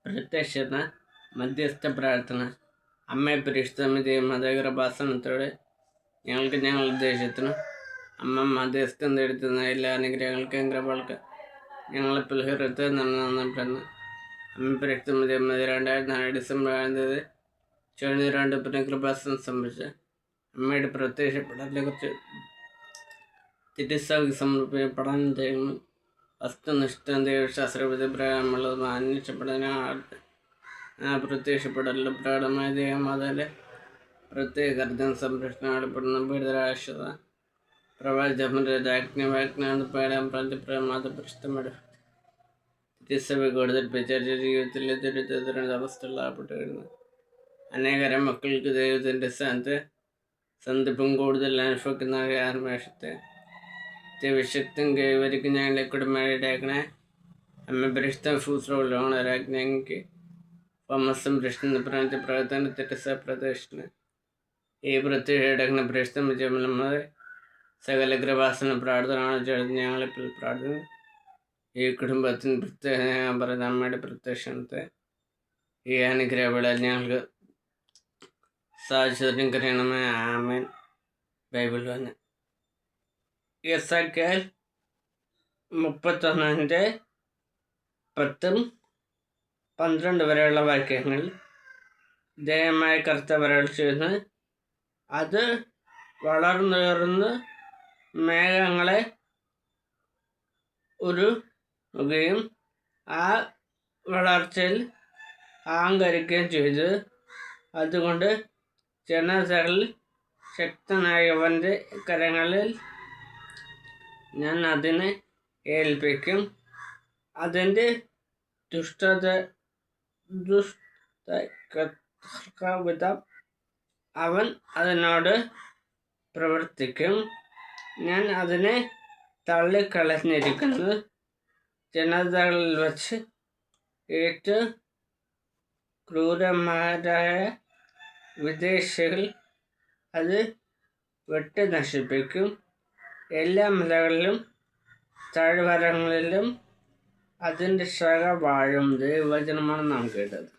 പ്രത്യക്ഷത, മധ്യസ്ഥ പ്രാർത്ഥന. അമ്മേ പരിശുദ്ധമതയും മതകൃപാസനത്തോടെ ഞങ്ങൾക്ക് ഞങ്ങളുടെ ദേശത്തിനും അമ്മ മധ്യസ്ഥം തേടുത്തുന്ന എല്ലാ അനുഗ്രഹങ്ങൾക്കും കൃപകൾക്ക് ഞങ്ങളിപ്പോൾ ഹൃദയത്തിൽ നന്ദിപ്പെടുന്നു. അമ്മ പരിശുദ്ധമതയും 2004 ഡിസംബർ 7 ചുവന്നിരാണ്ട് പുനഃകൃപാസനം സംബന്ധിച്ച് അമ്മയുടെ പ്രത്യക്ഷപ്പെടലിനെ കുറിച്ച് തിരുസഭയ്ക്ക് സമർപ്പിച്ച പഠനം ചെയ്യുന്നു. വസ്തുനിഷ്ഠ ദൈവശാസ്ത്രവിധി പ്രകാരമുള്ളത് അന്വേഷിക്കപ്പെടുന്ന പ്രത്യക്ഷപ്പെടലിൽ പ്രകടമായ ദൈവമാതാവിൻ്റെ പ്രത്യേക കർദ്ദം സംരക്ഷണം ആടപ്പെടുന്ന പീഡിതരാശത പ്രവാചകമാത തിരുസഭ കൂടുതൽ പിച്ചറിച്ച ജീവിതത്തിലെ ദുരിതത്തിൻ്റെ അവസ്ഥകളാപ്പെട്ട് വരുന്നത്. അനേകരം മക്കൾക്ക് ദൈവത്തിൻ്റെ സ്ഥാനത്ത് സന്ദർഭം കൂടുതൽ അനുഭവിക്കുന്ന ആത്മേഷത്തെ ദൈവശക്തം കൈവരിക്കും ഞങ്ങളെ കുടുംബമായിട്ടേക്കണേ. അമ്മ പരിശുദ്ധ ശുശ്രൂഷകളാണ് രാജ്ഞിക്ക് സംരക്ഷണ പ്രാന്തി പ്രവർത്തന തിരുസഭ പ്രദർശനം ഈ പ്രത്യേക പ്രശ്നം നമ്മുടെ സകല കൃപാസന പ്രാർത്ഥനയാണ് ഞങ്ങളിപ്പോൾ പ്രാർത്ഥന. ഈ കുടുംബത്തിന് പ്രത്യേക ഞാൻ പറയുന്ന അമ്മയുടെ പ്രത്യക്ഷണത്തെ ഈ അനുഗ്രഹങ്ങളെ ഞങ്ങൾക്ക് സാധിച്ചതിനും കറിയണമേ. ആമേൻ. ബൈബിൾ വന്ന് എസക്കേൽ 31:10-12 വരെയുള്ള വാക്യങ്ങൾ ദയമായ കർത്തവരൾ ചെയ്യുന്നു. അത് വളർന്നുയർന്ന് മേഘങ്ങളെ ഉരുകുകയും ആ വളർച്ചയിൽ അഹങ്കരിക്കുകയും ചെയ്തു. അതുകൊണ്ട് ജനതകളിൽ ശക്തനായവൻ്റെ കരങ്ങളിൽ ഞാൻ അതിനെ ഏൽപ്പിക്കും. അതിൻ്റെ ദുഷ്ടവിധം അവൻ അതിനോട് പ്രവർത്തിക്കും. ഞാൻ അതിനെ തള്ളിക്കളഞ്ഞിരിക്കുന്നു. ജനതകളിൽ വച്ച് ഏറ്റവും ക്രൂരന്മാരായ വിദേശികൾ അത് വെട്ടി നശിപ്പിക്കും. എല്ലാ മലകളിലും താഴ്വരങ്ങളിലും അതിൻ്റെ ശാഖ വാഴും. ദൈവവചനമാണ് നാം കേട്ടത്.